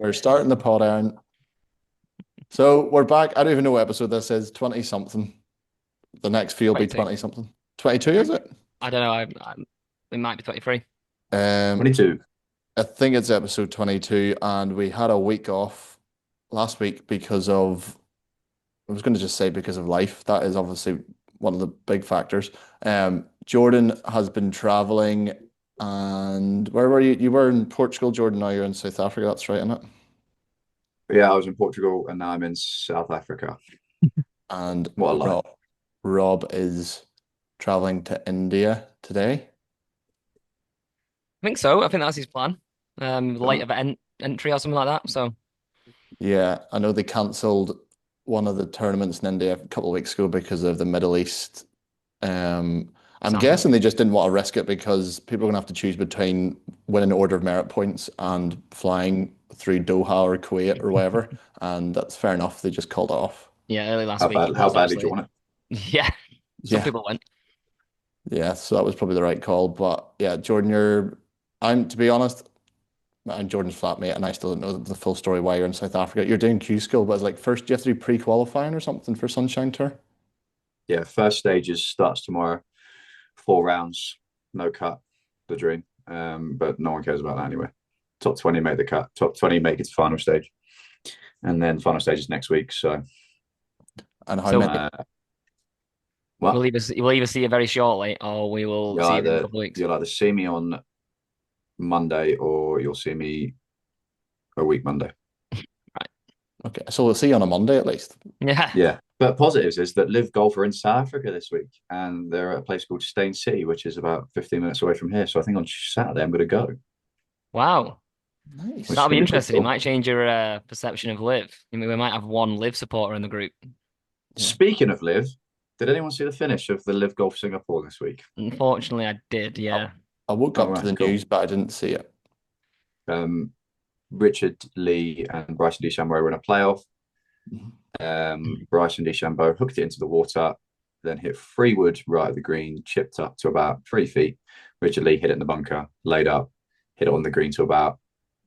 We're starting the pod, Aaron. So we're back. I don't even know what episode this is. 20 something. The next few will be 22. 20 something. 22, is it? I don't know. It might be 23. Um, 22. I think it's episode 22, and we had a week off last week because of, I was going to just say because of life. That is obviously one of the big factors. Jordan has been traveling, and where were you? You were in Portugal, Jordan. Now you're in South Africa. That's right, isn't it? Yeah, I was in Portugal and now I'm in South Africa. And What a life. Rob is traveling to India today. I think so. I think that's his plan. Late Uh, event entry or something like that. So Yeah, I know they cancelled one of the tournaments in India a couple of weeks ago because of the Middle East. I'm sanctions. guessing they just didn't want to risk it because people are going to have to choose between winning order of merit points and flying through Doha or Kuwait or whatever. And that's fair enough. They just called it off. Yeah, early last week it how was badly do you actually. want it? Yeah, some Yeah, people went. yeah. So that was probably the right call. But yeah, Jordan, I'm to be honest, I'm Jordan's flatmate, and I still don't know the full story why you're in South Africa. You're doing Q school, but it's like first you have to do pre-qualifying or something for Sunshine Tour. Yeah, first stages starts tomorrow. 4 rounds, no cut, the dream. But no one cares about that anyway. Top 20 make the cut. Top 20 make it to final stage. And then final stage is next week. So And how So many? uh, what? we'll either see you very shortly, or we will You'll see you in a either couple of weeks. you'll either see me on Monday or you'll see me a week Monday. Right. Okay, so we'll see you on a Monday at least. Yeah. Yeah. But positives is that Live Golf are in South Africa this week, and they're at a place called Stain City, which is about 15 minutes away from here. So I think on Saturday I'm going to go, Wow. which Nice. is That'll be going to be pretty interesting. It cool. might change your perception of Liv. I mean, we might have one Liv supporter in the group. Yeah. Speaking of Live, did anyone see the finish of the Live Golf Singapore this week? Unfortunately, I did. I, Yeah. I woke All up to right, the cool. news, but I didn't see it. Um, Richard Lee and Bryson DeChambeau were in a playoff. Bryson DeChambeau hooked it into the water, then hit free wood right at the green, chipped up to about 3 feet. Richard Lee hit it in the bunker, laid up, hit it on the green to about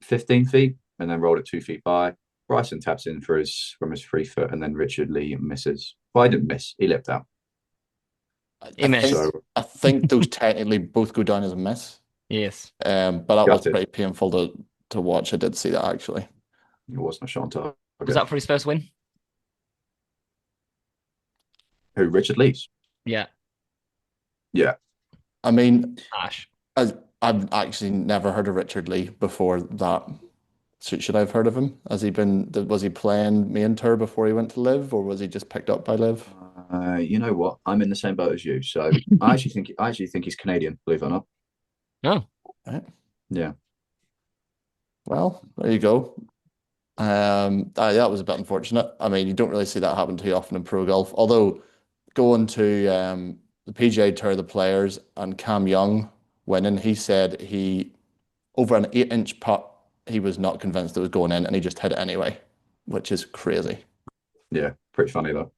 15 feet, and then rolled it 2 feet by. Bryson taps in from his free foot, and then Richard Lee misses. Well, I didn't miss. He lipped out. I He think missed. So those technically both go down as a miss. Yes. But that was gutted. pretty painful to watch. I did see that actually. It wasn't a shot on Was target. that for his first win? Who? Richard Lee's. Yeah. Yeah. I mean, Ash. I've actually never heard of Richard Lee before that. Should I have heard of him? Was he playing main tour before he went to Live, or was he just picked up by Live? You know what? I'm in the same boat as you. So I actually think he's Canadian, believe it or not. No. Right. Yeah. Well, there you go. That was a bit unfortunate. I mean, you don't really see that happen too often in pro golf. Although going to the PGA Tour, the players and Cam Young winning, he said he over an 8-inch putt, he was not convinced it was going in, and he just hit it anyway, which is crazy. Yeah. Pretty funny though.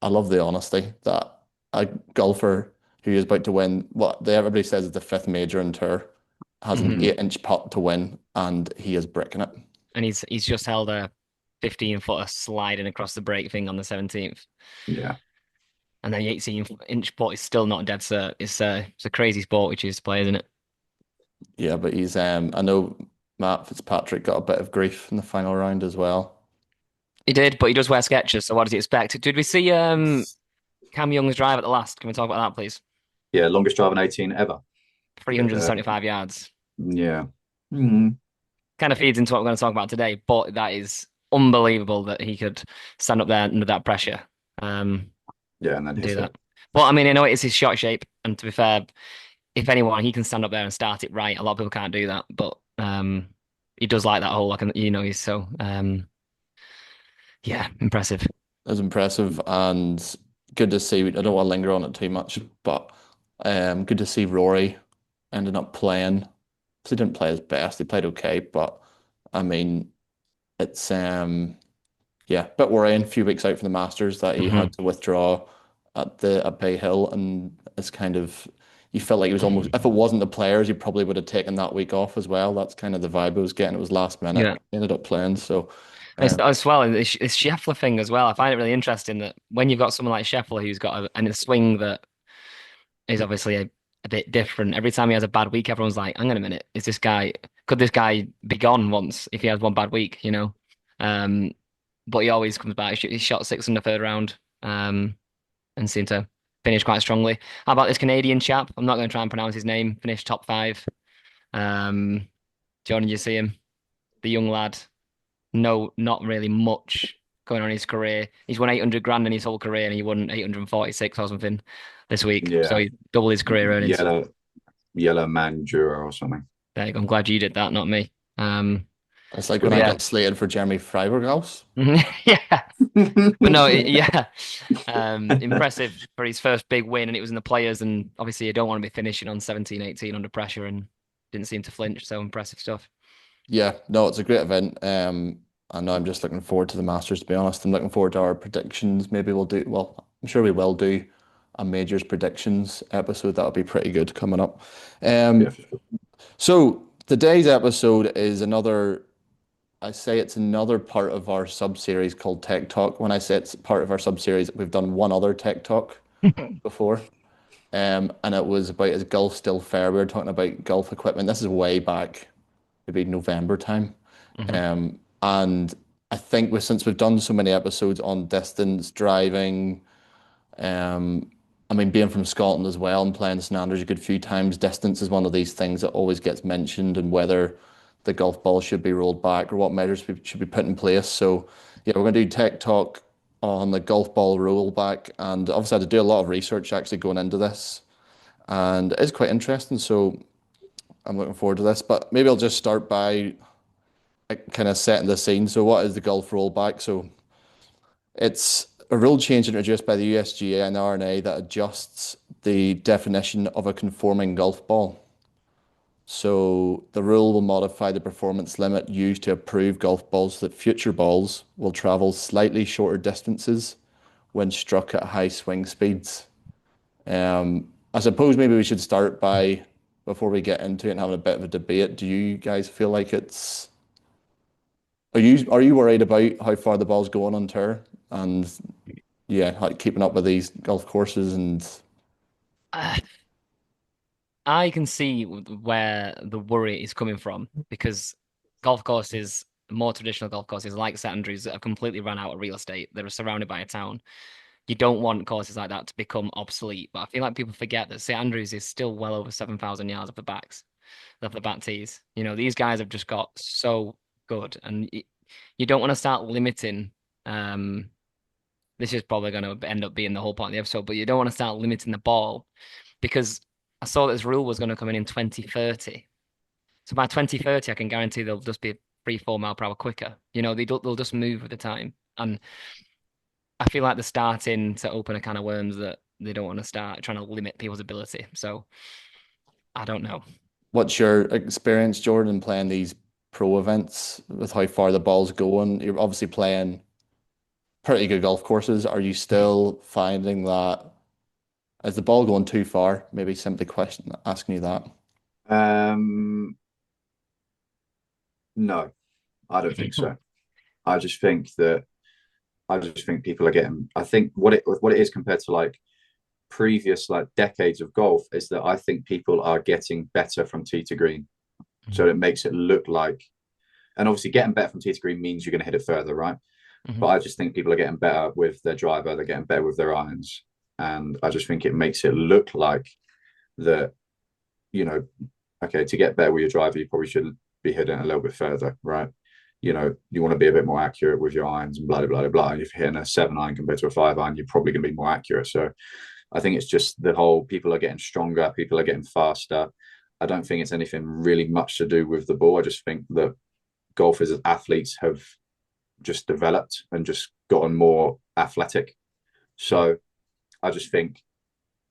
I love the honesty that a golfer who is about to win what everybody says is the fifth major in tour has an Hmm. 8-inch putt to win, and he is bricking it. And he's just held a 15-footer sliding across the break thing on the 17th. Yeah. And then the 18-inch putt is still not dead cert. It's a crazy sport we choose to play, isn't it? Yeah, but he's I know Matt Fitzpatrick got a bit of grief in the final round as well. He did, but he does wear Skechers, so what does he expect? Did we see Cam Young's drive at the last? Can we talk about that, please? Yeah. Longest drive in 18 ever. Uh, 375 yards. yeah. Mm. Kind of feeds into what we're going to talk about today, but that is unbelievable that he could stand up there under that pressure. Um, Yeah. And then do hit that. it. But I mean, I know it is his shot shape, and to be fair, if anyone, he can stand up there and start it right. A lot of people can't do that, but he does like that whole like he's so yeah, impressive. It was impressive and good to see. I don't want to linger on it too much, but good to see Rory ended up playing. So he didn't play his best. He played okay, but I mean, it's yeah, a bit worrying. A few weeks out from the Masters that he had Hmm. to withdraw at Bay Hill, and it's kind of you felt like he was almost, if it wasn't the players, he probably would have taken that week off as well. That's kind of the vibe I was getting. It was last minute. Yeah. He ended up playing. So, As well, this Scheffler thing as well. I find it really interesting that when you've got someone like Scheffler who's got a swing that is obviously a bit different. Every time he has a bad week, everyone's like, hang on a minute, could this guy be gone once if he has one bad week, you know? Um, but he always comes back. He shot six in the third round, and seemed to finish quite strongly. How about this Canadian chap? I'm not going to try and pronounce his name. Finished top five. John, did you see him? The young lad. No, not really much going on in his career. He's won 800 grand in his whole career, and he won 846 or something this week. So Yeah, he doubled his career earnings. yellow Mandura or something. There you go. I'm glad you did that, not me. it's like when But I yeah, got slated for Jeremy Freiberghaus. yeah. But no, yeah. Impressive for his first big win, and it was in the players. And obviously, you don't want to be finishing on 17, 18 under pressure, and didn't seem to flinch. So impressive stuff. Yeah, no, it's a great event. I know I'm just looking forward to the Masters, to be honest. I'm looking forward to our predictions. Maybe we'll do, well, I'm sure we will do a majors predictions episode. That'll be pretty good coming up. Yeah, Um, for sure. so today's episode is another, I say it's another part of our sub-series called Tech Talk. When I say it's part of our sub-series, we've done one other Tech Talk before. And it was about is golf still fair? We were talking about golf equipment. This is way back, maybe November time. Hmm. And I think since we've done so many episodes on distance driving, um, I mean, being from Scotland as well and playing St Andrews a good few times, distance is one of these things that always gets mentioned, and whether the golf ball should be rolled back or what measures should be put in place. So, yeah, we're going to do tech talk on the golf ball rollback, and obviously I had to do a lot of research actually going into this, and it's quite interesting. So I'm looking forward to this. But maybe I'll just start by kind of setting the scene. So, what is the golf rollback? So, it's a rule change introduced by the USGA and R&A that adjusts the definition of a conforming golf ball. So, the rule will modify the performance limit used to approve golf balls so that future balls will travel slightly shorter distances when struck at high swing speeds. I suppose maybe we should start by, before we get into it and having a bit of a debate, do you guys feel like are you worried about how far the ball's going on tour and yeah, like keeping up with these golf courses and Uh, I can see where the worry is coming from because golf courses, more traditional golf courses like St Andrews, that have completely run out of real estate. They're surrounded by a town. You don't want courses like that to become obsolete. But I feel like people forget that St Andrews is still well over 7,000 yards of the back tees. You know, these guys have just got so good, and you don't want to start limiting. Um, this is probably going to end up being the whole point of the episode, but you don't want to start limiting the ball because I saw this rule was going to come in 2030. So by 2030, I can guarantee they'll just be 3, 4 mile per hour quicker. You know, they'll just move with the time. And I feel like they're starting to open a can of worms that they don't want to start trying to limit people's ability. So I don't know. what's your experience, Jordan, playing these pro events with how far the ball's going? You're obviously playing pretty good golf courses. Are you still finding that is the ball going too far? Maybe simply asking you that. Um, no, I don't think so. I just think that I just think people are getting. I think what it is compared to like previous like decades of golf is that I think people are getting better from tee to green. So it makes it look like, and obviously getting better from tee to green means you're going to hit it further, right? Mhm. But I just think people are getting better with their driver, they're getting better with their irons, and I just think it makes it look like that, you know, okay, to get better with your driver, you probably should be hitting a little bit further, right? You want to be a bit more accurate with your irons and blah blah blah blah. If you're hitting a 7 iron compared to a 5 iron, you're probably going to be more accurate. So I think it's just the whole people are getting stronger, people are getting faster. I don't think it's anything really much to do with the ball. I just think that golfers as athletes have just developed and just gotten more athletic. So I just think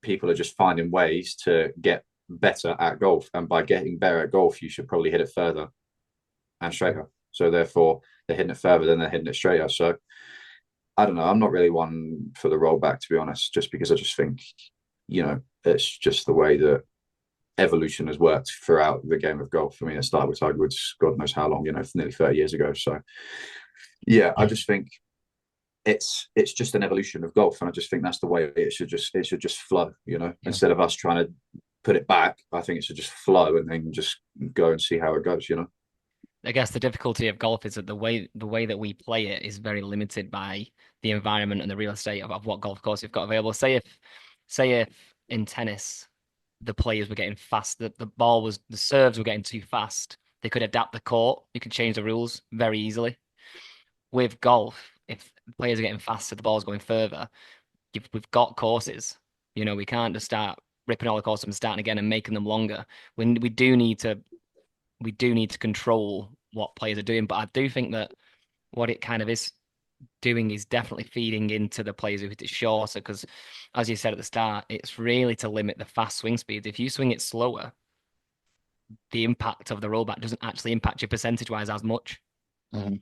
people are just finding ways to get better at golf. And by getting better at golf, you should probably hit it further and straighter. So therefore, they're hitting it further than they're hitting it straighter. So I don't know. I'm not really one for the rollback, to be honest, just because I just think, it's just the way that evolution has worked throughout the game of golf. I mean, it started with Tiger Woods, God knows how long, nearly 30 years ago. So yeah, I just think it's just an evolution of golf, and I just think that's the way it should just flow. Yeah. Instead of us trying to put it back, I think it should just flow and then just go and see how it goes. I guess the difficulty of golf is that the way that we play it is very limited by the environment and the real estate of what golf course you've got available. Say if in tennis the players were getting fast, the serves were getting too fast. They could adapt the court. You could change the rules very easily. With golf, if players are getting faster, the ball's going further. We've got courses. We can't just start ripping all the courses and starting again and making them longer. We do need to control what players are doing, but I do think that what it kind of is doing is definitely feeding into the players who hit it shorter because, as you said at the start, it's really to limit the fast swing speeds. If you swing it slower, the impact of the rollback doesn't actually impact you percentage wise as much. Mhm.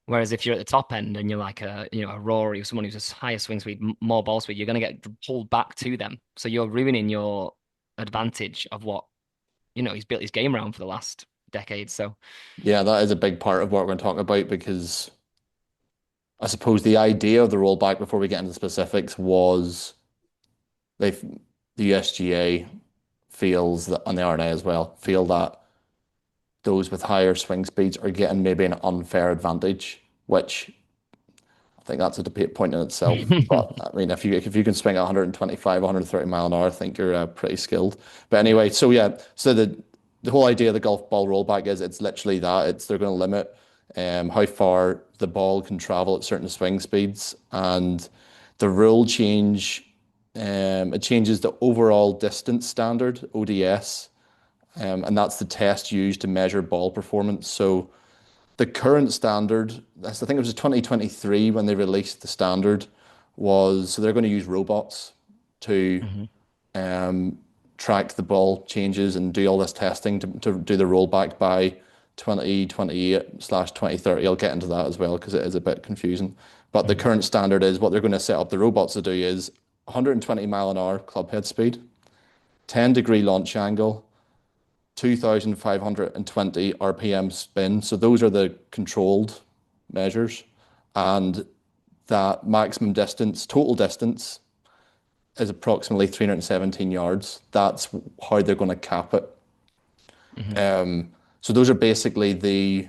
Whereas if you're at the top end and you're like a Rory or someone who's a higher swing speed, more ball speed, you're going to get pulled back to them. So you're ruining your advantage of what he's built his game around for the last decade. So Yeah, that is a big part of what we're going to talk about because I suppose the idea of the rollback before we get into the specifics was they the USGA feels that, and the RNA as well, feel that those with higher swing speeds are getting maybe an unfair advantage, which I think that's a debate point in itself. But I mean, if you can swing at 125, 130 mile an hour, I think you're pretty skilled. But yeah. anyway, so yeah, so the whole idea of the golf ball rollback is it's literally that they're going to limit how far the ball can travel at certain swing speeds, and the rule change it changes the overall distance standard ODS, and that's the test used to measure ball performance. So the current standard, I think it was 2023 when they released the standard, was so they're going to use robots to Mhm. track the ball changes and do all this testing to do the rollback by 2028/2030. I'll get into that as well because it is a bit confusing. But the Mhm. current standard is what they're going to set up the robots to do is 120 mile an hour club head speed, 10-degree launch angle, 2,520 RPM spin. So those are the controlled measures. And that maximum distance, total distance, is approximately 317 yards. That's how they're going to cap it. Mhm. So those are basically the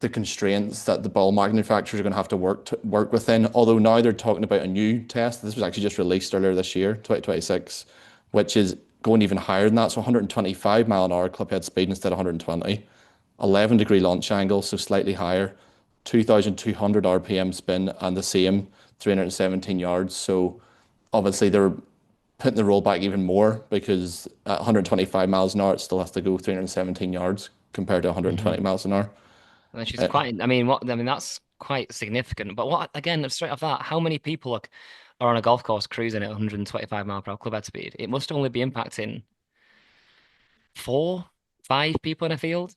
constraints that the ball manufacturers are going to have to work within. Although now they're talking about a new test. This was actually just released earlier this year, 2026, which is going even higher than that. So 125 mile an hour club head speed instead of 120, 11-degree launch angle, so slightly higher, 2,200 RPM spin, and the same 317 yards. So obviously they're putting the roll back even more because at 125 miles an hour, it still has to go 317 yards compared to 120 Mhm. miles an hour. Which is Uh, quite. I mean, that's quite significant. But what again? Straight off that, how many people are on a golf course cruising at 125 mile per hour club head speed? It must only be impacting four, five people in a field.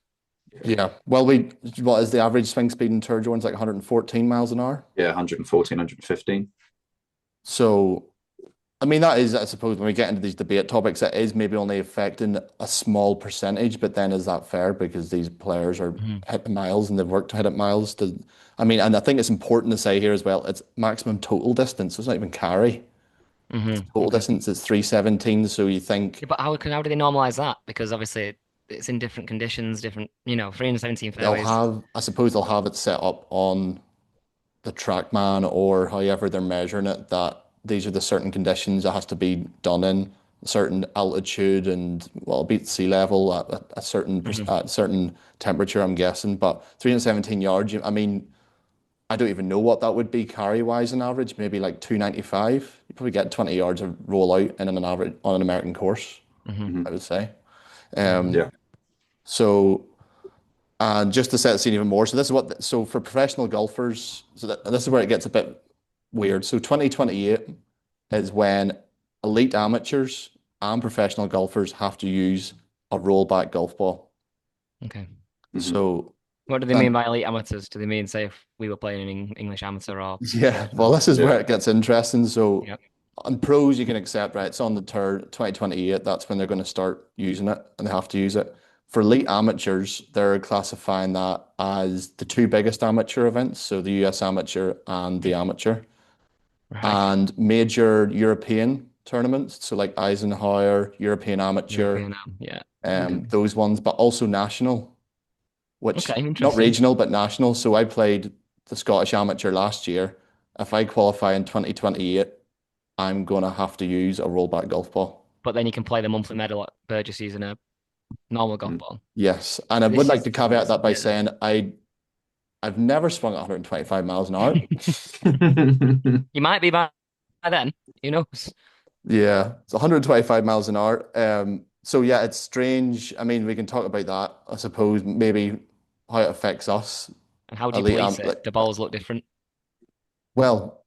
yeah. Well, what is the average swing speed in Tour Jones? Like 114 miles an hour. Yeah, 114, 115. So, I mean, that is, I suppose, when we get into these debate topics, it is maybe only affecting a small percentage, but then is that fair? Because these players are Mhm. hitting miles and they've worked to hit it miles. I mean, and I think it's important to say here as well, it's maximum total distance. So it's not even carry. Total Okay. distance is 317. So you think Yeah, but how do they normalize that? Because obviously it's in different conditions, different, 317 they'll fairways. have, I suppose they'll have it set up on the TrackMan or however they're measuring it that these are the certain conditions it has to be done in certain altitude and well beat sea level at a certain Hmm. at certain temperature I'm guessing but 317 yards I mean I don't even know what that would be carry wise on average maybe like 295 you probably get 20 yards of roll out in an average on an American course Hmm. I Hmm. would say Hmm. Yeah. so and just to set the scene even more, so this is what, so for professional golfers, this is where it gets a bit weird. So 2028 is when elite amateurs and professional golfers have to use a rollback golf ball. Okay. Hmm. So, What do they mean and by elite amateurs? Do they mean, say, if we were playing an English amateur or yeah, well, professional? this is Yeah. where it gets interesting. So, Yep. on pros you can accept, right? It's on the tour 2028. That's when they're going to start using it, and they have to use it. For elite amateurs, they're classifying that as the two biggest amateur events, so the US Amateur and the Amateur, Right. and major European tournaments, so like Eisenhower, European Amateur, European, yeah. those ones, but also national, Okay, which not interesting. regional but national. So I played the Scottish Amateur last year. If I qualify in 2028, I'm gonna have to use a rollback golf ball. But then you can play the monthly medal at Burgess using a normal golf Mm. ball. Yes, and I would This like is to caveat that by yeah. saying I've never swung at 125 miles an hour. You might be by then. Who knows? Yeah, it's 125 miles an hour. So yeah, it's strange. I mean, we can talk about that, I suppose, maybe how it affects us. And how do you Elite, police it? like, The balls look different. well,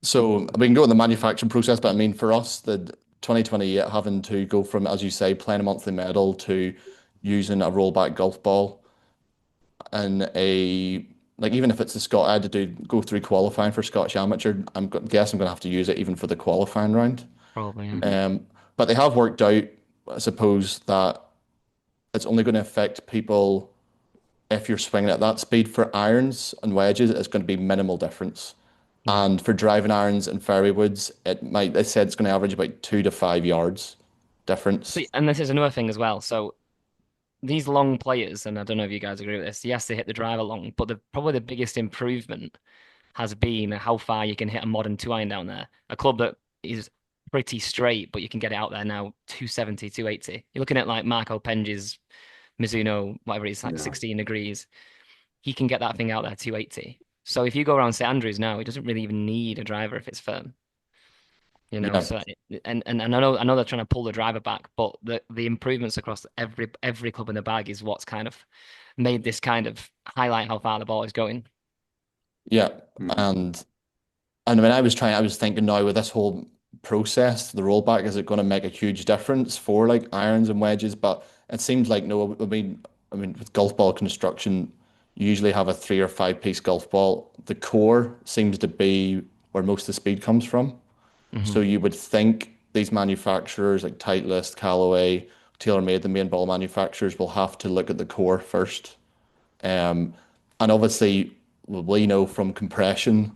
so we can go in the manufacturing process, but I mean, for us, the 2028 having to go from, as you say, playing a monthly medal to using a rollback golf ball and a like even if it's the Scot, I had to go through qualifying for Scottish Amateur. Guess I'm going to have to use it even for the qualifying round. Probably, yeah. Mhm. But they have worked out, I suppose, that it's only going to affect people if you're swinging at that speed. For irons and wedges, it's going to be minimal difference. Yeah. And for driving irons and fairway woods, they said it's going to average about 2 to 5 yards difference. See, and this is another thing as well. So these long players, and I don't know if you guys agree with this, yes, they hit the driver long, but probably the biggest improvement has been how far you can hit a modern 2 iron down there. A club that is pretty straight, but you can get it out there now 270, 280. You're looking at like Marco Penge's Mizuno, whatever it is, like Yeah. 16 degrees. He can get that thing out there 280. So if you go around St Andrews now, he doesn't really even need a driver if it's firm. Yeah, So and I know they're trying to pull the driver back, but the improvements across every club in the bag is what's kind of made this kind of highlight how far the ball is going. yeah. Mm. And when I was thinking now with this whole process, the rollback, is it going to make a huge difference for like irons and wedges? But it seems like no. I mean, with golf ball construction, you usually have a 3 or 5 piece golf ball. The core seems to be where most of the speed comes from. So Hmm. you would think these manufacturers like Titleist, Callaway, TaylorMade, the main ball manufacturers will have to look at the core first. Um, and obviously, we know from compression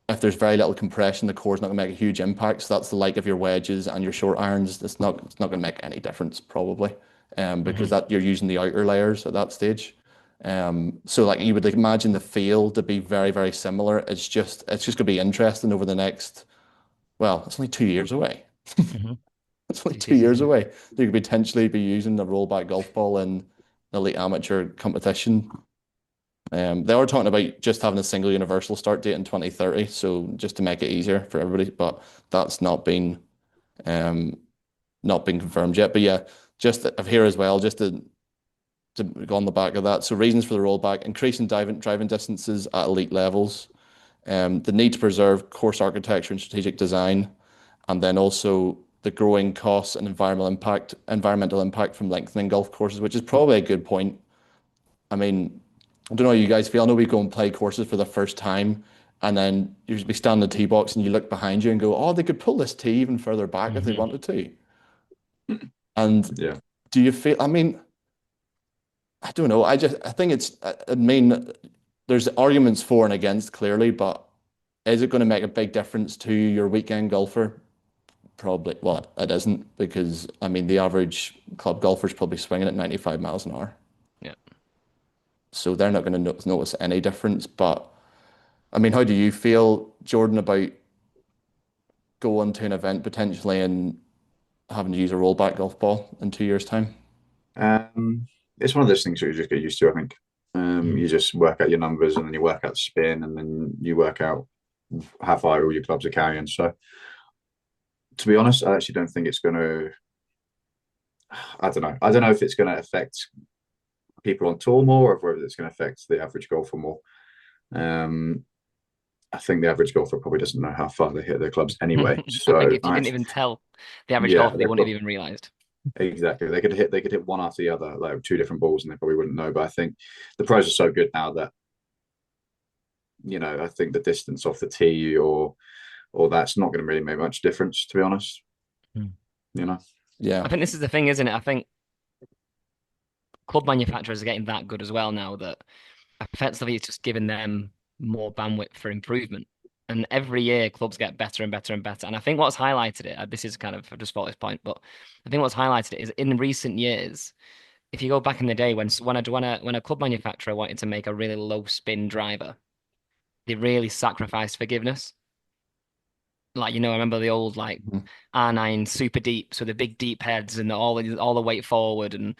if there's very little compression, the core's not going to make a huge impact. So that's the like of your wedges and your short irons. It's not going to make any difference probably, because Hmm. that you're using the outer layers at that stage. So like you would imagine the feel to be very, very similar. It's just going to be interesting over the next. Well, it's only 2 years away. Hmm. It's only Two 2 years seasons. away. You could potentially be using the rollback golf ball in elite amateur competition. They are talking about just having a single universal start date in 2030, so just to make it easier for everybody, but that's um, not been confirmed yet. But yeah, just I've here as well, just to go on the back of that. So reasons for the rollback: increasing driving distances at elite levels, the need to preserve course architecture and strategic design, and then also the growing costs and environmental impact from lengthening golf courses, which is probably a good point. I mean, I don't know how you guys feel. I know we go and play courses for the first time, and then you be standing in the tee box and you look behind you and go, "Oh, they could pull this tee even further back if they Hmm. wanted to." And Yeah. do you feel? I mean, I don't know. I think I mean, there's arguments for and against clearly, but is it going to make a big difference to your weekend golfer? Probably. Well, it isn't because I mean the average club golfer is probably swinging at 95 miles an hour, Yeah. so they're not going to notice any difference. But I mean, how do you feel, Jordan, about going to an event potentially and having to use a rollback golf ball in 2 years' time? Um, it's one of those things that you just get used to, I think. Hmm. You just work out your numbers and then you work out spin and then you work out how far all your clubs are carrying. So, to be honest, I actually don't think it's going to. I don't know. I don't know if it's going to affect people on tour more or whether it's going to affect the average golfer more. Um, I think the average golfer probably doesn't know how far they hit their clubs anyway. I think So, if you didn't even tell the average yeah, golfer, they wouldn't have even realized. exactly. They could hit one after the other, like two different balls, and they probably wouldn't know. But I think the pros are so good now that I think the distance off the tee or or that's not going to really make much difference, to be honest. Hmm. You know? Yeah. I think this is the thing, isn't it? I think club manufacturers are getting that good as well now that effectively it's just giving them more bandwidth for improvement. And every year clubs get better and better and better. And I think what's highlighted it, this is kind of I just thought this point, but I think what's highlighted it is in recent years, if you go back in the day when a club manufacturer wanted to make a really low spin driver, they really sacrificed forgiveness. Like, I remember the old like Mhm. R9 super deep, so the big deep heads and all the weight forward, and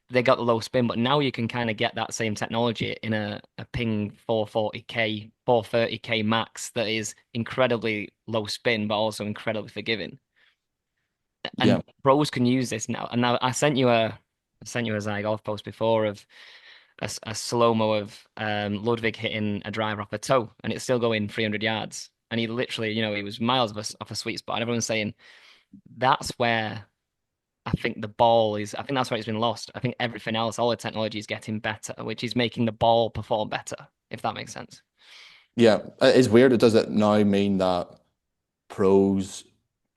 they got the low spin. But now you can kind of get that same technology in a Ping 440K, 430K max that is incredibly low spin, but also incredibly forgiving. Yeah. And pros can use this now. And now I sent you a Zy post before of a slow-mo of Ludwig hitting a driver off a toe, and it's still going 300 yards. And he literally, he was miles off a sweet spot. And everyone's saying that's where I think that's where it's been lost. I think everything else, all the technology is getting better, which is making the ball perform better, if that makes sense. Yeah. It's weird. Does it now mean that pros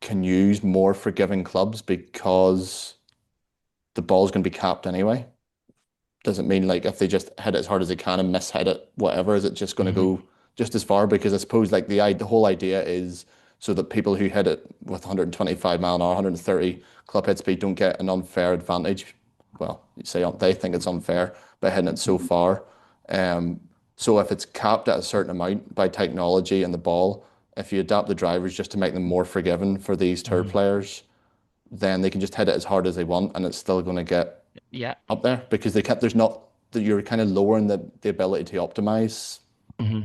can use more forgiving clubs because the ball's going to be capped anyway? Doesn't mean like if they just hit it as hard as they can and miss hit it, whatever, is it just going to Hmm. go just as far? Because I suppose like the whole idea is so that people who hit it with 125 mile an hour, 130 club head speed don't get an unfair advantage. Well, you say they think it's unfair by hitting it so far. Um, so if it's capped at a certain amount by technology and the ball, if you adapt the drivers just to make them more forgiving for these tour Hmm. players, then they can just hit it as hard as they want and it's still going to get Yeah. up there because they kept there's not that you're kind of lowering the ability to optimize. Hmm.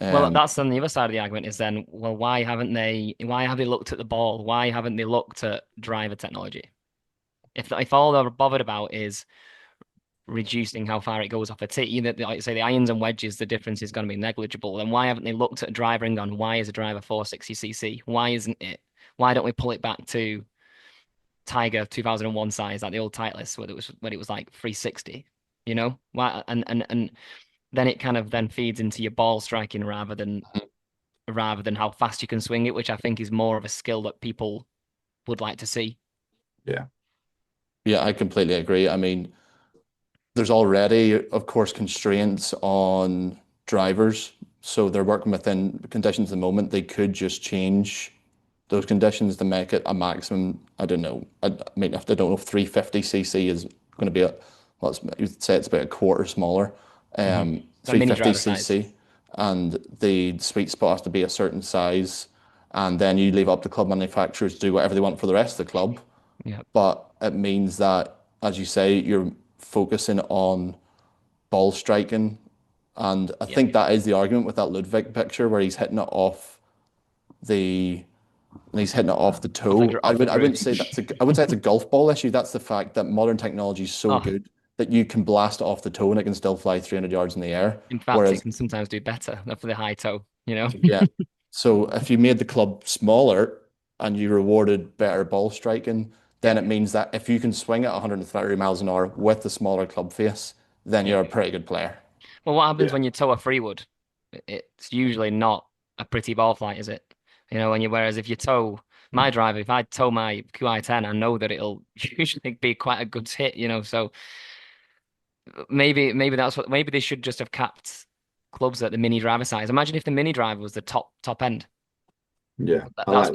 Well, Um, that's on the other side of the argument is then, well, why have they looked at the ball? Why haven't they looked at driver technology? If all they're bothered about is reducing how far it goes off a tee, that like say the irons and wedges, the difference is going to be negligible. Then why haven't they looked at a driver and gone, why is a driver 460cc? Why isn't it? Why don't we pull it back to Tiger 2001 size, like the old Titleist, when it was like 360? Why? And then it kind of then feeds into your ball striking rather than how fast you can swing it, which I think is more of a skill that people would like to see. Yeah. yeah, I completely agree. I mean, there's already, of course, constraints on drivers, so they're working within conditions at the moment. They could just change those conditions to make it a maximum. I don't know. I mean, if they don't know if 350cc is going to be you'd say it's about a quarter smaller, Hmm. That mini driver size. 350cc, and the sweet spot has to be a certain size, and then you leave up to club manufacturers to do whatever they want for the rest of the club. Yeah. But it means that, as you say, you're focusing on ball striking, and I Yeah. think that is the argument with that Ludwig picture where he's hitting it off the and he's hitting it off the toe. Off the I wouldn't green. say I wouldn't say it's a golf ball issue. That's the fact that modern technology is so Oh, good that you can blast it off the toe and it can still fly 300 yards in the air. in fact, it Whereas, can sometimes do better for the high toe. yeah, so if you made the club smaller and you rewarded better ball striking, Yeah. then it means that if you can swing at 130 miles an hour with the smaller club face, then Yeah. you're a pretty good player. Well, what happens Yeah. when you tow a freewood? It's usually not a pretty ball flight, is it? Whereas if you tow my driver, if I tow my QI10, I know that it'll usually be quite a good hit. So maybe they should just have capped clubs at the mini driver size. Imagine if the mini driver was the top end. Yeah. That, I that's like that.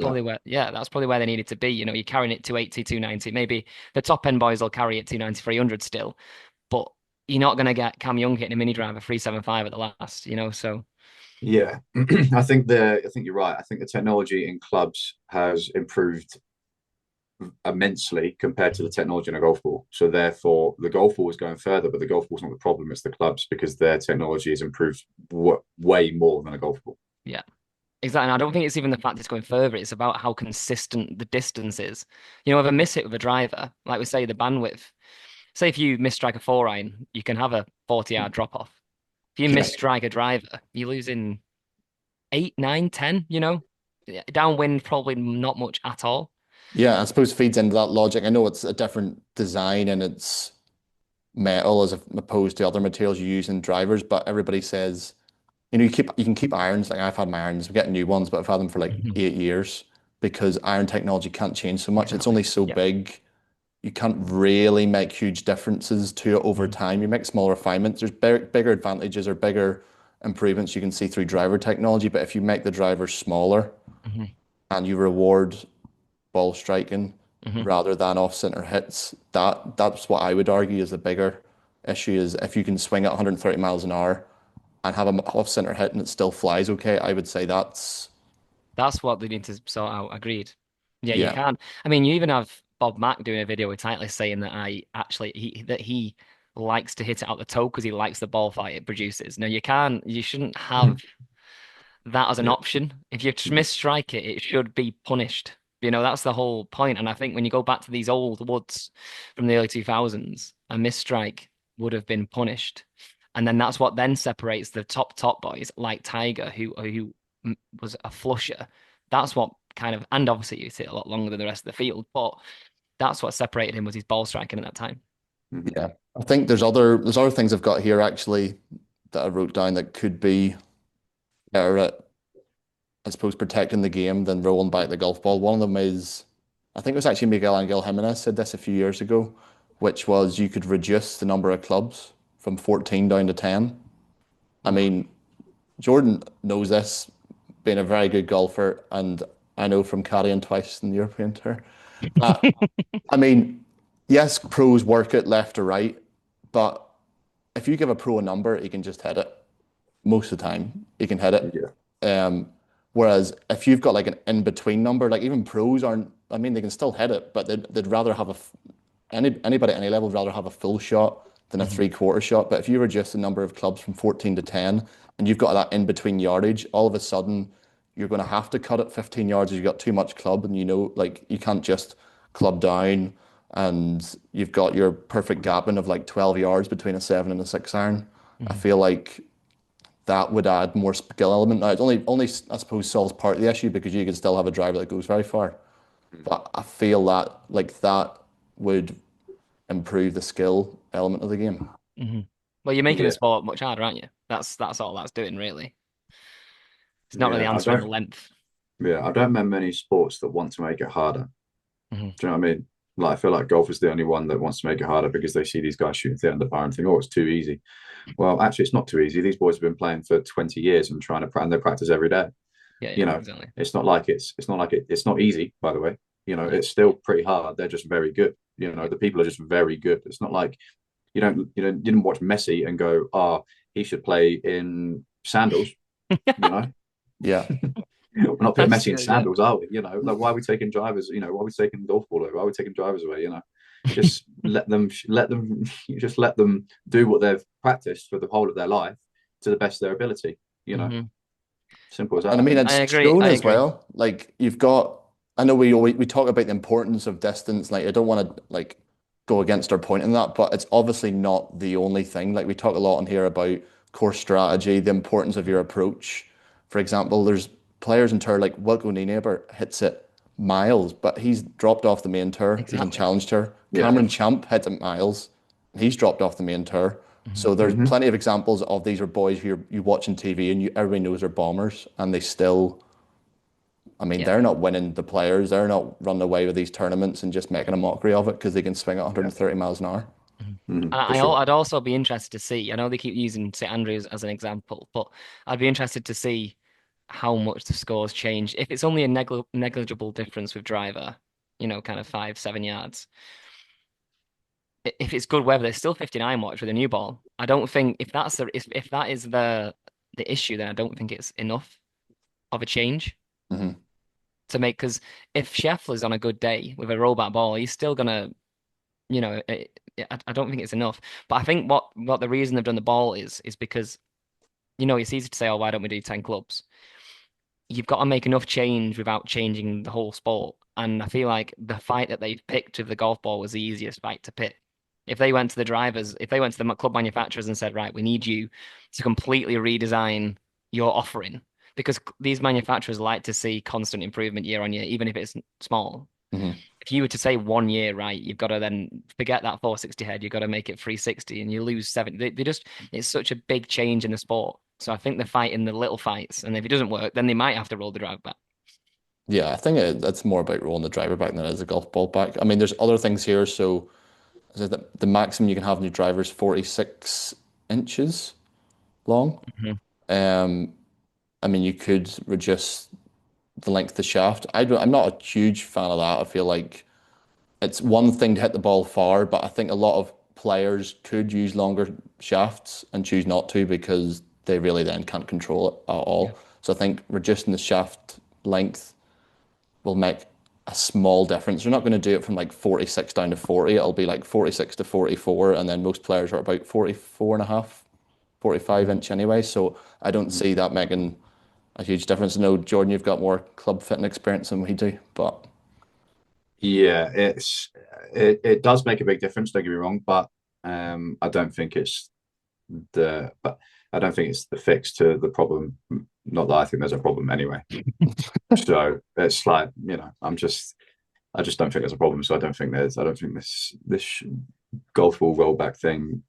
probably where they needed to be. You're carrying it 280, 290. Maybe the top end boys will carry it 290, 300 still, but you're not going to get Cam Young hitting a mini driver 375 at the last. So Yeah. I think you're right. I think the technology in clubs has improved immensely compared to the technology in a golf ball. So therefore, the golf ball is going further, but the golf ball's not the problem. It's the clubs because their technology has improved way more than a golf ball. yeah, exactly. And I don't think it's even the fact it's going further. It's about how consistent the distance is. If a miss hit with a driver, like we say, the bandwidth. Say if you miss strike a four iron, you can have a 40-yard drop off. If you Yeah. miss strike a driver, you're losing 8, 9, 10. Downwind, probably not much at all. Yeah, I suppose feeds into that logic. I know it's a different design and it's metal as opposed to other materials you use in drivers, but everybody says you can keep irons. Like I've had my irons, I'm getting new ones, but I've had them for like Mhm. 8 years because iron technology can't change so much. It's Exactly. only so Yeah. big. You can't really make huge differences to it over Mhm. time. You make small refinements. There's bigger advantages or bigger improvements you can see through driver technology, but if you make the driver smaller Mhm. and you reward ball striking Mhm. rather than off center hits, that's what I would argue is the bigger issue is if you can swing at 130 miles an hour and have an off center hit and it still flies okay, I would say that's That's what they need to sort out. Agreed. Yeah, you yeah. can't. I mean, you even have Bob Mack doing a video with Titleist saying that he likes to hit it out the toe because he likes the ball fight it produces. No, you can't. You shouldn't have that as an Yeah. option. If you misstrike it, it should be punished. That's the whole point. And I think when you go back to these old woods from the early 2000s, a misstrike would have been punished. And then that's what then separates the top boys like Tiger, who was a flusher. That's what kind of, and obviously he hit a lot longer than the rest of the field, but that's what separated him was his ball striking at that time. Mhm. Yeah. I think there's other things I've got here actually that I wrote down that could be better at, I suppose, protecting the game than rolling back the golf ball. One of them is, I think it was actually Miguel Angel Jimenez said this a few years ago, which was you could reduce the number of clubs from 14 down to 10. I Oof. mean, Jordan knows this, being a very good golfer, and I know from caddying twice in the European Tour. But I mean, yes, pros work it left to right, but if you give a pro a number, he can just hit it most of the time. He can hit it. Yeah. Um, Whereas if you've got like an in-between number, like even pros aren't, I mean, they can still hit it, but they'd rather have anybody at any level would rather have a full shot than a Mhm. three-quarter shot. But if you reduce the number of clubs from 14 to 10 and you've got that in-between yardage, all of a sudden you're going to have to cut it 15 yards if you've got too much club and like you can't just club down and you've got your perfect gapping of like 12 yards between a 7 and a 6 iron. I Mhm. feel like that would add more skill element. Now, it only I suppose solves part of the issue because you can still have a driver that goes very far. But I feel that like that would improve the skill element of the game. Mhm. Well, you're making the Yeah. sport much harder, aren't you? That's all that's doing, really. It's not really Yeah. I answering the don't. length. Yeah. I don't remember many sports that want to make it harder. Mhm. Do you know what I mean? Like, I feel like golf is the only one that wants to make it harder because they see these guys shooting the end of the bar and think, oh, it's too easy. Well, actually, it's not too easy. These boys have been playing for 20 years and and they practice every day. Yeah, You yeah, know, exactly. it's not easy, by the way. Yeah. It's still pretty hard. They're just very good. The people are just very good. It's not like you didn't watch Messi and go, oh, he should play in sandals. You know, Yeah. we're not putting That's Messi in good, yeah. sandals, are we? Like why are we taking drivers? Why are we taking golf ball away? Why are we taking drivers away? Just just let them do what they've practiced for the whole of their life to the best of their ability. You know, Hmm. simple as And I that. mean, I it's agree. shown I as agree. well. Like you've got, I know we talk about the importance of distance. Like I don't want to like go against our point in that, but it's obviously not the only thing. Like we talk a lot in here about course strategy, the importance of your approach. For example, there's players in tour like Wilco Nienaber hits it miles, but he's dropped off the main tour. He's in Exactly. challenge tour. Yeah. Cameron Champ hits it miles. He's dropped off the main tour. Hmm. So there's Hmm. plenty of examples of these are boys who you watch on TV and everybody knows they're bombers and they still, I mean, Yeah. they're not winning the players. They're not running away with these tournaments and just making a mockery of it because they can swing at Yeah. 130 miles an hour. Mhm. For sure. I'd also be interested to see. I know they keep using St Andrews as an example, but I'd be interested to see how much the scores change. If it's only a negligible difference with driver, kind of 5, 7 yards. If it's good weather, there's still 59 watts with a new ball. I don't think if that is the issue, then I don't think it's enough of a change Hmm. to make. Because if Scheffler's on a good day with a rollback ball, he's still gonna, I don't think it's enough. But I think what the reason they've done the ball is because it's easy to say, oh, why don't we do 10 clubs? You've got to make enough change without changing the whole sport. And I feel like the fight that they've picked with the golf ball was the easiest fight to pick. If they went to the club manufacturers and said, right, we need you to completely redesign your offering, because these manufacturers like to see constant improvement year on year, even if it's small. Hmm. If you were to say one year, right, you've got to then forget that 460 head, you've got to make it 360 and you lose 70. It's such a big change in the sport So I think they're fighting the little fights, and if it doesn't work, then they might have to roll the drive back. Yeah, I think it's more about rolling the driver back than it is a golf ball back. I mean, there's other things here. So, the maximum you can have in your driver is 46 inches long. Hmm. Um, I mean, you could reduce the length of the shaft. I'm not a huge fan of that. I feel like it's one thing to hit the ball far, but I think a lot of players could use longer shafts and choose not to because they really then can't control it at Yeah. all. So I think reducing the shaft length will make a small difference. You're not going to do it from like 46 down to 40. It'll be like 46 to 44, and then most players are about 44 and a half, 45 Mhm. inch anyway. So I don't see that making a huge difference. I know, Jordan, you've got more club fitting experience than we do, but Yeah, it does make a big difference, don't get me wrong, but I don't think it's but I don't think it's the fix to the problem. Not that I think there's a problem anyway. So it's like, I just don't think there's a problem. So I don't think this golf ball rollback thing,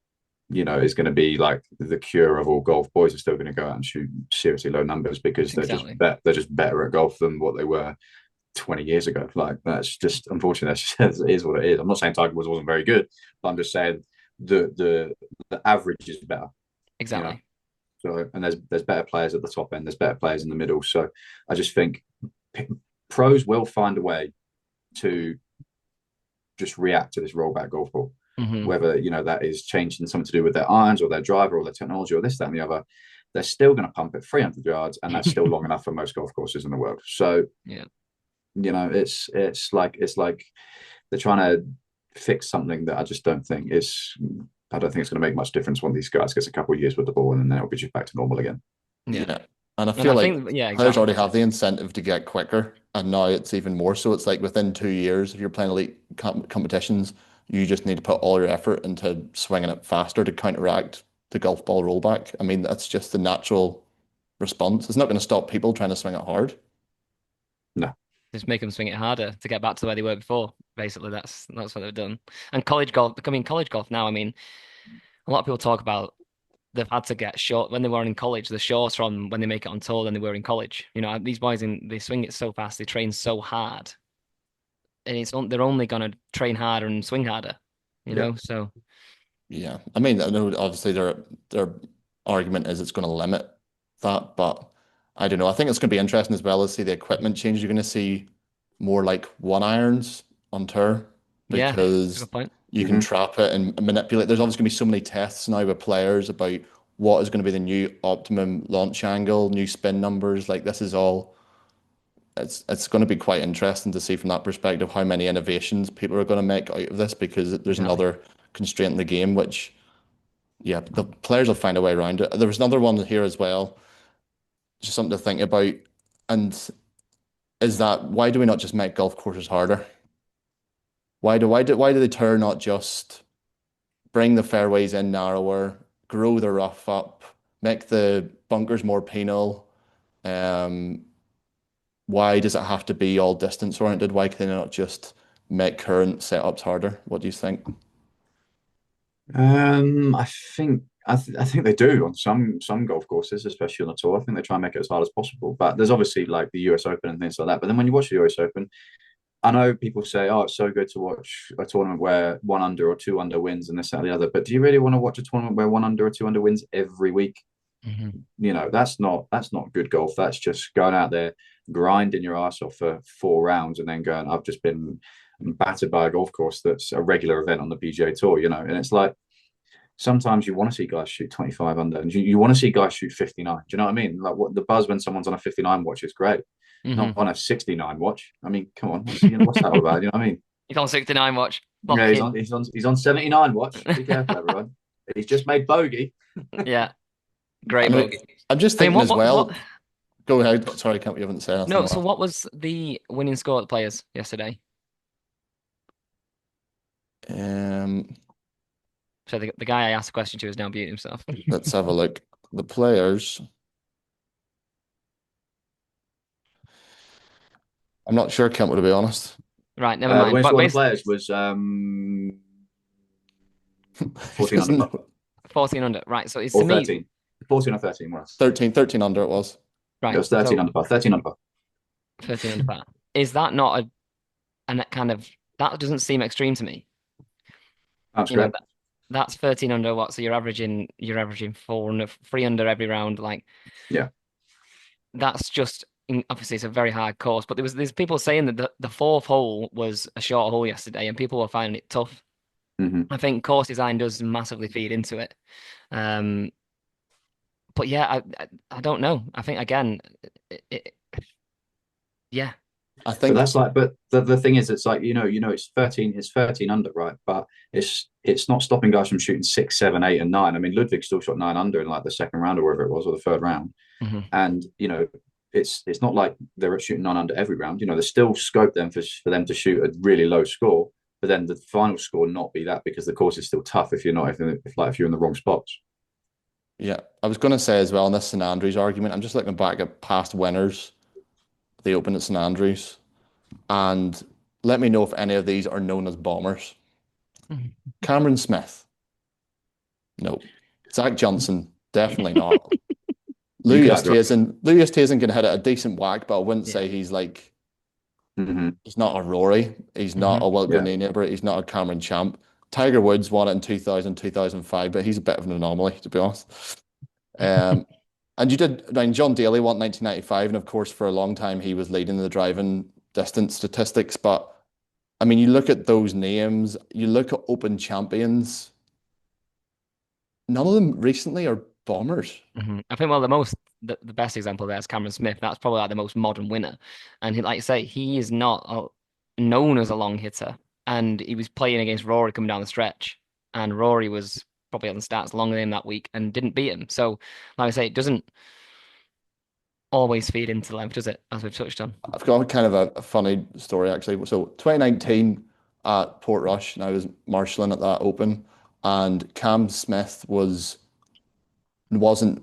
is going to be like the cure of all golf. Boys are still going to go out and shoot seriously low numbers because Exactly. they're just better at golf than what they were 20 years ago. Like that's just unfortunate. It is what it is. I'm not saying Tiger Woods wasn't very good, but I'm just saying the average is better, you know. Exactly. So and there's better players at the top end, there's better players in the middle. So I just think pros will find a way to just react to this rollback golf ball. Hmm. Whether that is changing something to do with their irons or their driver or their technology or this, that, and the other, they're still going to pump it 300 yards, and that's still long enough for most golf courses in the world. So Yeah. it's like they're trying to fix something that I just don't think is. I don't think it's going to make much difference when these guys gets a couple of years with the ball, and then it'll be just back to normal again. Yeah. yeah. And I And feel I like think, yeah, players exactly. already have the incentive to get quicker, and now it's even more so. It's like within 2 years, if you're playing elite competitions, you just need to put all your effort into swinging it faster to counteract the golf ball rollback. I mean, that's just the natural response. It's not going to stop people trying to swing it hard. No, Just make them swing it harder to get back to where they were before. Basically, that's what they've done. And college golf, college golf now, I mean, a lot of people talk about they've had to get short when they were in college. They're shorter on when they make it on tour than they were in college. These boys they swing it so fast, they train so hard, and they're only gonna train harder and swing harder. yeah, So Yeah, I mean, I know obviously their argument is it's going to limit that, but I don't know. I think it's going to be interesting as well as see the equipment change. You're going to see more like one irons on tour yeah, it's a because good point. you can mm-hmm. trap it and manipulate. There's obviously going to be so many tests now with players about what is going to be the new optimum launch angle, new spin numbers. Like this is all. It's going to be quite interesting to see from that perspective how many innovations people are going to make out of this because there's Exactly. another constraint in the game which. Yeah, the players will find a way around it. There was another one here as well, just something to think about. And is that why do we not just make golf courses harder? Why do the tour not just bring the fairways in narrower, grow the rough up, make the bunkers more penal? Um, why does it have to be all distance oriented? Why can they not just make current setups harder? What do you think? I think they do on some golf courses, especially on the tour. I think they try and make it as hard as possible. But there's obviously like the US Open and things like that. But then when you watch the US Open, I know people say, "Oh, it's so good to watch a tournament where one under or two under wins and this that, and the other." But do you really want to watch a tournament where one under or two under wins every week? Hmm. That's not good golf. That's just going out there grinding your ass off for 4 rounds and then going, "I've just been battered by a golf course that's a regular event on the PGA Tour." And it's like sometimes you want to see guys shoot 25 under, and you want to see guys shoot 59. Do you know what I mean? Like what the buzz when someone's on a 59 watch is great. Hmm. Not on a 69 watch. I mean, come on, what's that all about? You know what I mean? He's on 69 watch. Yeah, he's on Fucking he's on he's on 79 watch. Be careful, everyone. He's just made bogey. yeah, I great mean, bogey. I'm just I mean, thinking what as what what? well. Go ahead. Sorry, can't we haven't said anything No, so more. what was the winning score at the players yesterday? Um, So the guy I asked the question to is now muting himself. let's have a look. The players. I'm not sure, Kent, to be honest. Right, never The mind. winning But score of the basically, players was He 14 under doesn't par know. 14 under. Right, so it's to or me 13. 14 or 13 was. 13 under it was. It Right. was 13 So under par. 13 under par. 13 under par. Is that not a kind of that doesn't seem extreme to me? That's You know, correct. that's 13 under what? So you're averaging 4 under, 3 under every round. Like Yeah. that's just obviously it's a very hard course. But there's people saying that the fourth hole was a short hole yesterday, and people were finding it tough. Hmm. I think course design does massively feed into it. Um, but yeah, I don't know. I think again, it, yeah. I But think that's like, but the thing is, it's like, it's 13 under, right? But it's not stopping guys from shooting 6, 7, 8, and 9. I mean, Ludwig still shot 9 under in like the second round or wherever it was, or the third round. Mhm. And, it's not like they're shooting 9 under every round. There's still scope then for them to shoot a really low score, but then the final score not be that because the course is still tough if you're not, if you're in the wrong spots. Yeah, I was going to say as well in this St Andrews argument, I'm just looking back at past winners, the Open at St Andrews, and let me know if any of these are known as bombers. Cameron Smith, no. Zach Johnson, definitely not. You could Louis Oosthuizen can hit it a decent whack, but I wouldn't Yeah. say he's like hmm he's not a Rory, he's not Hmm. a Wilco Yeah. Nienaber, he's not a Cameron Champ. Tiger Woods won it in 2000, 2005, but he's a bit of an anomaly, to be honest. Um, and you did, I mean, John Daly won 1995, and of course, for a long time, he was leading the driving distance statistics. But I mean, you look at those names, you look at Open champions, none of them recently are bombers. I think the best example there is Cameron Smith. That's probably like the most modern winner, and like you say, he is not known as a long hitter, and he was playing against Rory coming down the stretch, and Rory was probably on the stats longer than him that week and didn't beat him. So, like I say, it doesn't always feed into length, does it? As we've touched on. I've got kind of a funny story actually. So 2019 at Portrush, and I was marshalling at that Open, and Cam Smith wasn't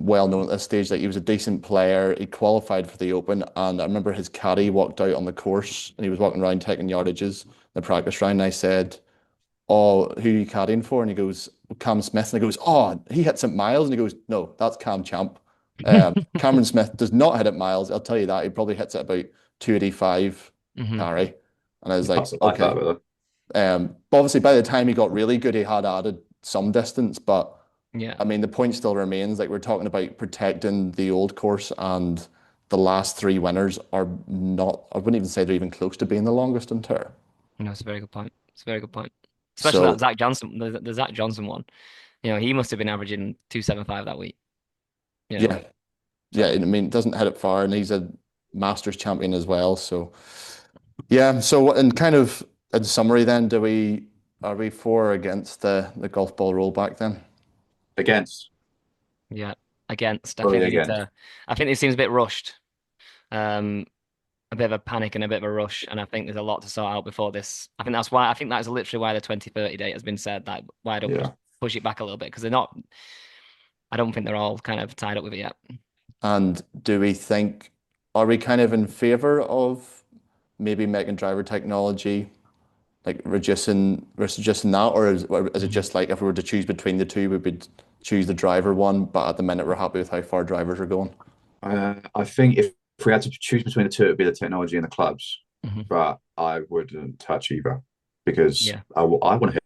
well known at this stage. Like he was a decent player. He qualified for the Open, and I remember his caddy walked out on the course, and he was walking around taking yardages in the practice round. And I said, "Oh, who are you caddying for?" And he goes, "Cam Smith." And he goes, "Oh, he hit St. Miles." And he goes, "No, that's Cam Champ." Cameron Smith does not hit at miles. I'll tell you that. He probably hits at about 285 Hmm. carry. And I He was like, puts it like that, okay. but But obviously, by the time he got really good, he had added some distance. But Yeah, I mean, the point still remains. Like we're talking about protecting the old course, and the last three winners are not. I wouldn't even say they're even close to being the longest on tour. no, it's a very good point. It's a very good point. Especially that So Zach Johnson, the Zach Johnson one. He must have been averaging 275 that week. You know, yeah, yeah. so I mean, it doesn't hit it far, and he's a Masters champion as well. So yeah. So in kind of in summary, then, do we are we for or against the golf ball rollback then? against, yeah, against. I probably think we need against. to. I think it seems a bit rushed. Um, a bit of a panic and a bit of a rush, and I think there's a lot to sort out before this. I think that's why. I think that's literally why the 2030 date has been said. Like, why don't we just Yeah. push it back a little bit? Because they're not. I don't think they're all kind of tied up with it yet. And do we think, are we kind of in favor of maybe making driver technology like reducing that, or is it Mhm. just like if we were to choose between the two, we would choose the driver one, but at the minute we're happy with how far drivers are going? I think if we had to choose between the two, it'd be the technology and the clubs. Mhm. But I wouldn't touch either because Yeah, I want to hit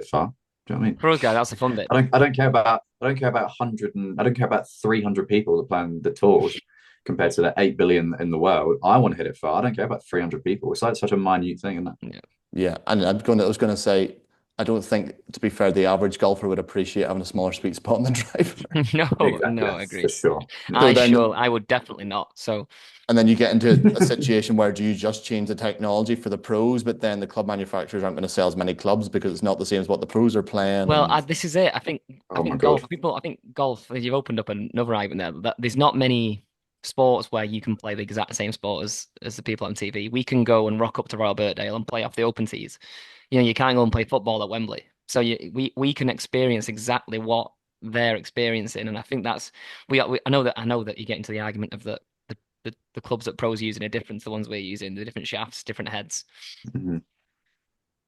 it far. Do you know what I mean? for us guys, that's the fun bit. I don't care about 100 and I don't care about 300 people that plan the tours compared to the 8 billion in the world. I want to hit it far. I don't care about 300 people. It's like such a minute thing, isn't it? Yeah. Yeah, and I was going to say, I don't think, to be fair, the average golfer would appreciate having a smaller sweet spot in the driver. No, Exactly. no, Yeah, for agreed. sure. Yeah. So then, I would definitely not. So, and then you get into a situation where do you just change the technology for the pros, but then the club manufacturers aren't going to sell as many clubs because it's not the same as what the pros are playing. well, And this is it. I Oh my think God. golf. People, I think golf. You've opened up another argument there. That there's not many sports where you can play the exact same sport as the people on TV. We can go and rock up to Royal Birkdale and play off the open tees. You can't go and play football at Wembley. So we can experience exactly what they're experiencing, and I think that's I know that you get into the argument of the clubs that pros using are different to the ones we're using, the different shafts, different heads. Mhm.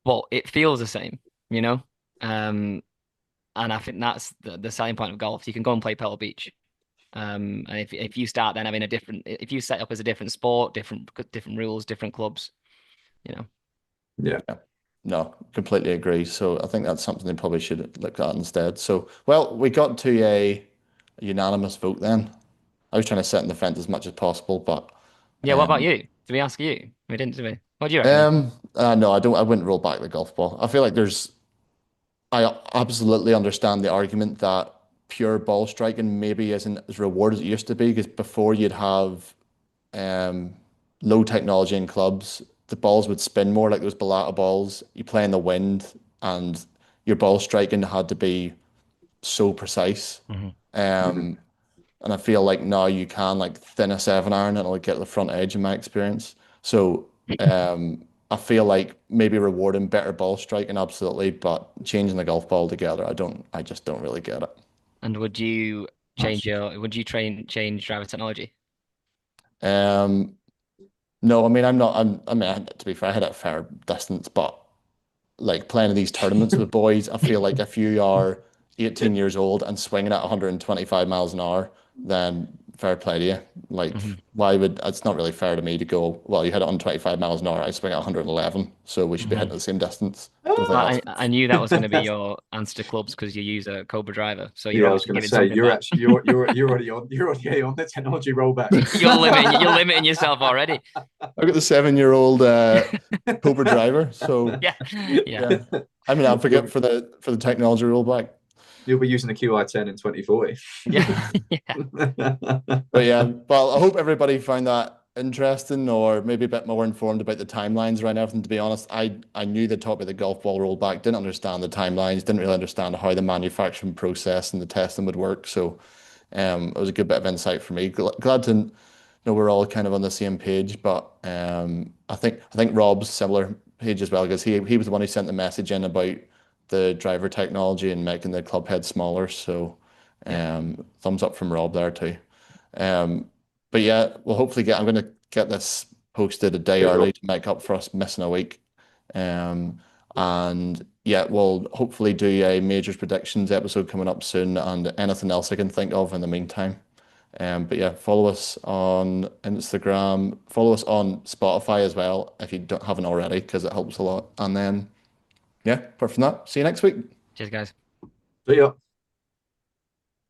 But it feels the same, you know. Um, and I think that's the selling point of golf. You can go and play Pebble Beach. And if you start then having if you set up as a different sport, different rules, different clubs, you know. Yeah. Yeah. No, completely agree. So I think that's something they probably should look at instead. So, well, we got to a unanimous vote then. I was trying to sit in the fence as much as possible, but Yeah, what about um, you? Did we ask you? We didn't, did we? What do you reckon then? no, I don't. I wouldn't roll back the golf ball. I feel like I absolutely understand the argument that pure ball striking maybe isn't as rewarded as it used to be because before you'd have um, low technology in clubs, the balls would spin more like those Balata balls. You play in the wind, and your ball striking had to be so precise. Mhm. Mhm. Um, and I feel like now you can like thin a 7 iron and it'll get the front edge in my experience. So I feel like maybe rewarding better ball striking, absolutely, but changing the golf ball together, I just don't really get it. And would you change driver technology? Um, no, I mean I'm not. I mean, to be fair, I hit it a fair distance, but like playing in these tournaments with boys, I feel like if you are 18 years old and swinging at 125 miles an hour, then fair play to you. Like, Mhm. why would it's not really fair to me to go, well, you hit it on 25 miles an hour, I swing at 111, so we should be hitting Mhm. the same distance. Don't think Well, that's I knew that was going to be your answer to clubs because you use a Cobra driver, so you're Yeah, I was obviously going to giving say something you're back. actually you're already on the technology rollback. You're limiting yourself already. I got the 7-year-old Cobra driver, so Yeah, yeah, yeah. I mean, I'll you'll forget for the technology rollback. you'll be using the QI10 in 2040. yeah, yeah, But yeah, well, I hope everybody found that interesting or maybe a bit more informed about the timelines around everything. To be honest, I knew the topic of the golf ball rollback, didn't understand the timelines, didn't really understand how the manufacturing process and the testing would work. So it was a good bit of insight for me. Glad to know we're all kind of on the same page. But I think Rob's similar page as well because he was the one who sent the message in about the driver technology and making the club head smaller. So yeah. thumbs up from Rob there too. Um, but yeah, we'll hopefully I'm going to get this posted a day Cheers, early Rob. to make up for us missing a week. Um, and yeah, we'll hopefully do a majors predictions episode coming up soon and anything else I can think of in the meantime. But yeah, follow us on Instagram, follow us on Spotify as well if you haven't already, because it helps a lot. And then yeah, apart from that, see you next week. Cheers, guys. See ya.